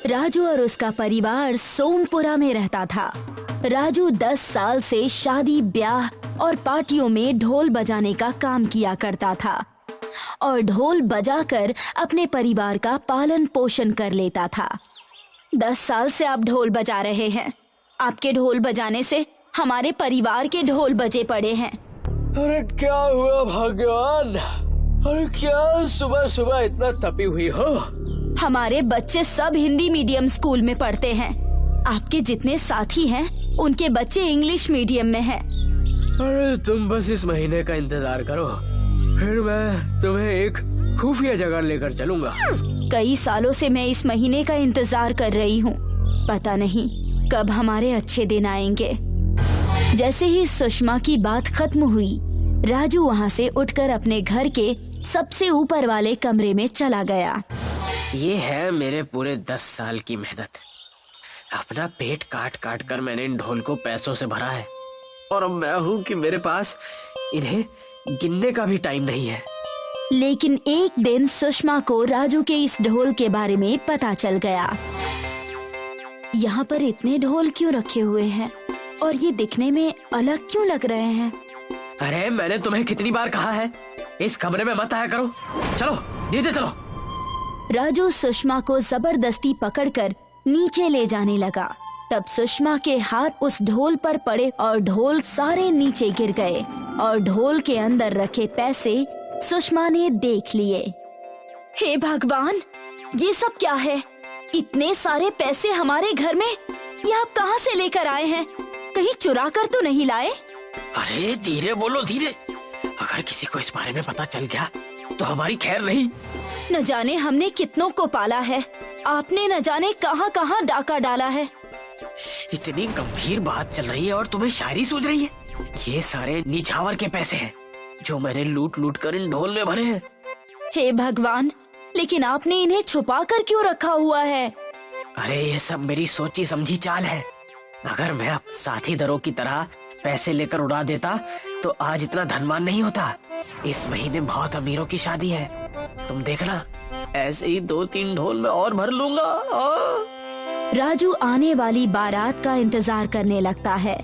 राजू और उसका परिवार सोमपुरा में रहता था। राजू 10 साल से शादी, ब्याह और पार्टियों में ढोल बजाने का काम किया करता था और ढोल बजाकर अपने परिवार का पालन पोषण कर लेता था। 10 साल से आप ढोल बजा रहे हैं। आपके ढोल बजाने से हमारे परिवार के ढोल बजे पड़े हैं। अरे क्या हुआ भगवान? अरे क्या सुबह सुबह इतना तपी हुई हो? हमारे बच्चे सब हिंदी मीडियम स्कूल में पढ़ते हैं। आपके जितने साथी हैं, उनके बच्चे इंग्लिश मीडियम में हैं। अरे तुम बस इस महीने का इंतजार करो, फिर मैं तुम्हें एक खुफिया जगह लेकर चलूंगा। कई सालों से मैं इस महीने का इंतजार कर रही हूँ। पता नहीं कब हमारे अच्छे दिन आएंगे। जैसे ही सुषमा की बात खत्म हुई, राजू वहाँ से उठकर अपने घर के सबसे ऊपर वाले कमरे में चला गया। ये है मेरे पूरे 10 साल की मेहनत। अपना पेट काट काट कर मैंने इन ढोल को पैसों से भरा है और अब मैं हूँ कि मेरे पास इन्हें गिनने का भी टाइम नहीं है। लेकिन एक दिन सुषमा को राजू के इस ढोल के बारे में पता चल गया। यहाँ पर इतने ढोल क्यों रखे हुए हैं और ये दिखने में अलग क्यों लग रहे हैं? अरे मैंने तुम्हें कितनी बार कहा है इस कमरे में मत आया करो। चलो नीचे चलो। राजू सुषमा को जबरदस्ती पकड़कर नीचे ले जाने लगा। तब सुषमा के हाथ उस ढोल पर पड़े और ढोल सारे नीचे गिर गए और ढोल के अंदर रखे पैसे सुषमा ने देख लिए। हे भगवान, ये सब क्या है? इतने सारे पैसे हमारे घर में, ये आप कहाँ से लेकर आए हैं? कहीं चुरा कर तो नहीं लाए? अरे धीरे बोलो, धीरे। अगर किसी को इस बारे में पता चल गया तो हमारी खैर नहीं। न जाने हमने कितनों को पाला है, आपने न जाने कहां कहां डाका डाला है। इतनी गंभीर बात चल रही है और तुम्हें शायरी सूझ रही है? ये सारे निछावर के पैसे हैं जो मैंने लूट लूट कर इन ढोल में भरे हैं। हे भगवान, लेकिन आपने इन्हें छुपा कर क्यों रखा हुआ है? अरे ये सब मेरी सोची समझी चाल है। अगर मैं अब साथीदारों की तरह पैसे लेकर उड़ा देता तो आज इतना धनवान नहीं होता। इस महीने बहुत अमीरों की शादी है, तुम देखना ऐसे ही 2-3 ढोल में और भर लूंगा। राजू आने वाली बारात का इंतजार करने लगता है,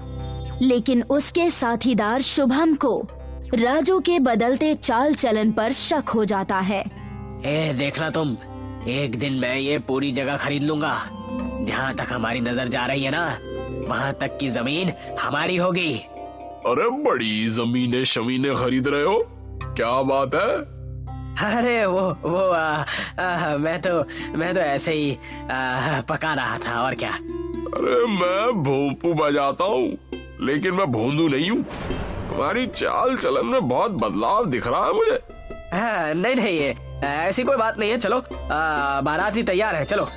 लेकिन उसके साथीदार शुभम को राजू के बदलते चाल चलन पर शक हो जाता है। देखना तुम, एक दिन मैं ये पूरी जगह खरीद लूंगा। जहाँ तक हमारी नजर जा रही है ना, वहाँ तक की जमीन हमारी होगी। अरे बड़ी जमीनें शमीनें खरीद रहे हो, क्या बात है? अरे मैं तो ऐसे ही पका रहा था, और क्या। अरे मैं भोंपू बजाता हूँ, लेकिन मैं भोंदू नहीं हूँ। तुम्हारी चाल चलन में बहुत बदलाव दिख रहा है मुझे। नहीं, ये ऐसी कोई बात नहीं है। चलो, बाराती तैयार है, चलो।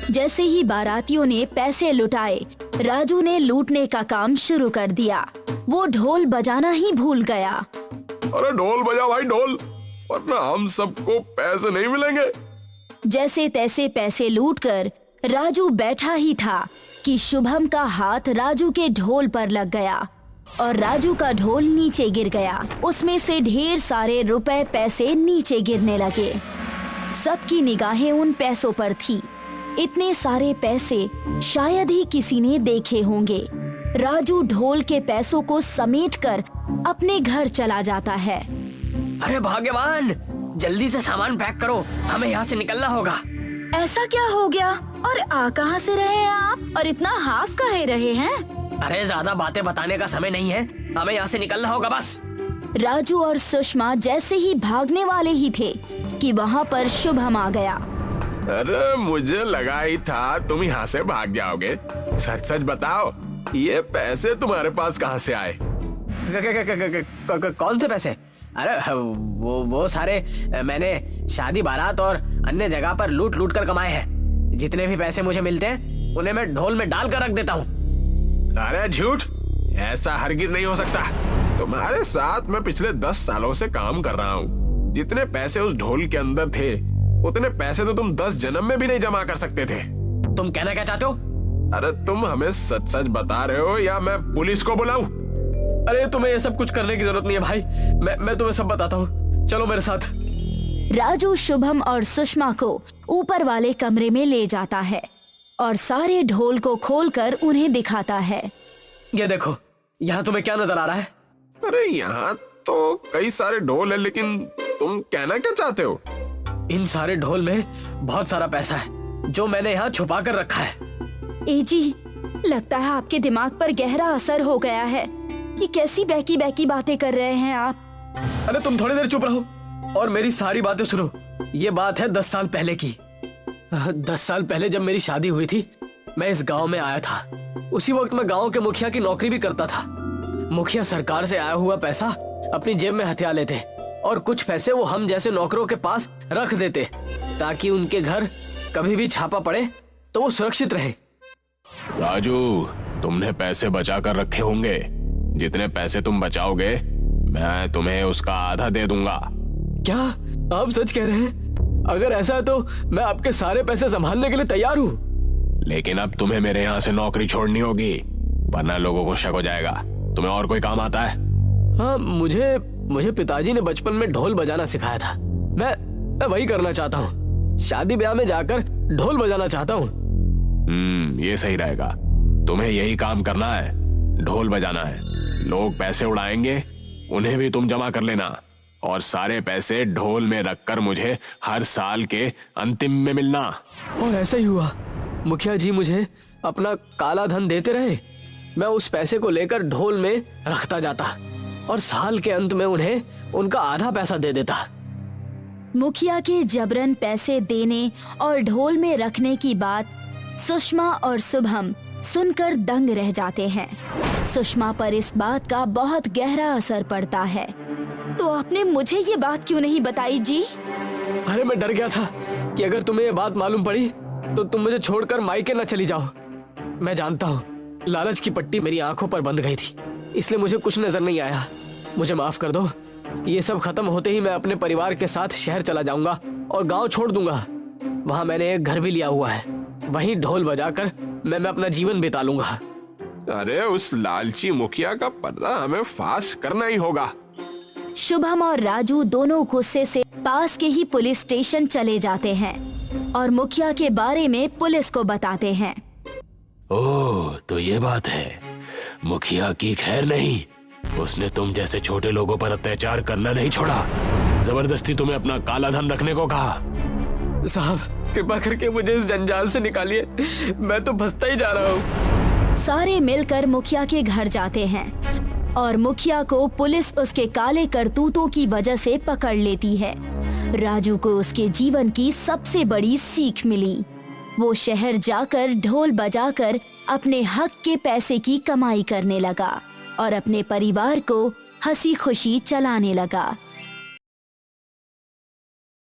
जैसे ही बारातियों ने पैसे लुटाए, राजू ने लूटने का काम शुरू कर दिया। वो ढोल बजाना ही भूल गया। अरे ढोल बजा भाई, ढोल, वरना हम सबको पैसे नहीं मिलेंगे। जैसे तैसे पैसे लूटकर राजू बैठा ही था कि शुभम का हाथ राजू के ढोल पर लग गया और राजू का ढोल नीचे गिर गया। उसमें से ढेर सारे रुपए पैसे नीचे गिरने लगे। सबकी निगाहें उन पैसों पर थी। इतने सारे पैसे शायद ही किसी ने देखे होंगे। राजू ढोल के पैसों को समेटकर अपने घर चला जाता है। अरे भाग्यवान, जल्दी से सामान पैक करो, हमें यहाँ से निकलना होगा। ऐसा क्या हो गया? और आ कहाँ से रहे हैं आप? और इतना हाफ काहे रहे हैं? अरे ज्यादा बातें बताने का समय नहीं है, हमें यहाँ से निकलना होगा बस। राजू और सुषमा जैसे ही भागने वाले ही थे कि वहाँ पर शुभम आ गया। अरे मुझे लगा ही था तुम यहाँ से भाग जाओगे। सच सच बताओ, ये पैसे तुम्हारे पास कहाँ से आए? कौन से पैसे? अरे वो सारे मैंने शादी बारात और अन्य जगह पर लूट लूट कर कमाए हैं। जितने भी पैसे मुझे मिलते हैं उन्हें मैं ढोल में डाल कर रख देता हूँ। अरे झूठ, ऐसा हरगिज नहीं हो सकता। तुम्हारे साथ मैं पिछले 10 सालों से काम कर रहा हूँ। जितने पैसे उस ढोल के अंदर थे, उतने पैसे तो तुम 10 जन्म में भी नहीं जमा कर सकते थे। तुम कहना क्या चाहते हो? अरे तुम हमें सच सच बता रहे हो या मैं पुलिस को बुलाऊं? अरे तुम्हें ये सब कुछ करने की जरूरत नहीं है भाई, मैं तुम्हें सब बताता हूँ, चलो मेरे साथ। राजू शुभम और सुषमा को ऊपर वाले कमरे में ले जाता है और सारे ढोल को खोलकर उन्हें दिखाता है। ये देखो, यहाँ तुम्हें क्या नजर आ रहा है? अरे यहाँ तो कई सारे ढोल है, लेकिन तुम कहना क्या चाहते हो? इन सारे ढोल में बहुत सारा पैसा है जो मैंने यहाँ छुपा कर रखा है। ए जी, लगता है आपके दिमाग पर गहरा असर हो गया है। ये कैसी बहकी बहकी बातें कर रहे हैं आप? अरे तुम थोड़ी देर चुप रहो और मेरी सारी बातें सुनो। ये बात है 10 साल पहले की। 10 साल पहले जब मेरी शादी हुई थी, मैं इस गांव में आया था। उसी वक्त मैं गांव के मुखिया की नौकरी भी करता था। मुखिया सरकार से आया हुआ पैसा अपनी जेब में हथिया लेते और कुछ पैसे वो हम जैसे नौकरों के पास रख देते ताकि उनके घर कभी भी छापा पड़े तो वो सुरक्षित रहे। राजू, तुमने पैसे बचा कर रखे होंगे। जितने पैसे तुम बचाओगे मैं तुम्हें उसका आधा दे दूंगा। क्या आप सच कह रहे हैं? अगर ऐसा है तो मैं आपके सारे पैसे संभालने के लिए तैयार हूँ। लेकिन अब तुम्हें मेरे यहाँ से नौकरी छोड़नी होगी, वरना लोगों को शक हो जाएगा। तुम्हें और कोई काम आता है? हाँ, मुझे पिताजी ने बचपन में ढोल बजाना सिखाया था। मैं वही करना चाहता हूँ। शादी ब्याह में जाकर ढोल बजाना चाहता हूँ। ये सही रहेगा। तुम्हें यही काम करना है, ढोल बजाना है। लोग पैसे उड़ाएंगे, उन्हें भी तुम जमा कर लेना और सारे पैसे ढोल में रखकर मुझे हर साल के अंतिम में मिलना। और ऐसा ही हुआ। मुखिया जी मुझे अपना काला धन देते रहे। मैं उस पैसे को लेकर ढोल में रखता जाता और साल के अंत में उन्हें उनका आधा पैसा दे देता। मुखिया के जबरन पैसे देने और ढोल में रखने की बात सुषमा और शुभम सुनकर दंग रह जाते हैं। सुषमा पर इस बात का बहुत गहरा असर पड़ता है। तो आपने मुझे ये बात क्यों नहीं बताई जी? अरे मैं डर गया था कि अगर तुम्हें ये बात मालूम पड़ी तो तुम मुझे छोड़कर मायके न चली जाओ। मैं जानता हूँ लालच की पट्टी मेरी आंखों पर बंध गई थी, इसलिए मुझे कुछ नजर नहीं आया। मुझे माफ कर दो। ये सब खत्म होते ही मैं अपने परिवार के साथ शहर चला जाऊंगा और गांव छोड़ दूंगा। वहाँ मैंने एक घर भी लिया हुआ है, वहीं ढोल बजाकर मैं अपना जीवन बिता लूंगा। अरे उस लालची मुखिया का पर्दा हमें फाश करना ही होगा। शुभम और राजू दोनों गुस्से से पास के ही पुलिस स्टेशन चले जाते हैं और मुखिया के बारे में पुलिस को बताते हैं। ओह, तो ये बात है। मुखिया की खैर नहीं, उसने तुम जैसे छोटे लोगों पर अत्याचार करना नहीं छोड़ा। जबरदस्ती तुम्हें अपना काला धन रखने को कहा। साहब, कृपा करके मुझे इस जंजाल से निकालिए, मैं तो फंसता ही जा रहा हूँ। सारे मिलकर मुखिया के घर जाते हैं और मुखिया को पुलिस उसके काले करतूतों की वजह से पकड़ लेती है। राजू को उसके जीवन की सबसे बड़ी सीख मिली। वो शहर जाकर ढोल बजाकर अपने हक के पैसे की कमाई करने लगा और अपने परिवार को हंसी खुशी चलाने लगा।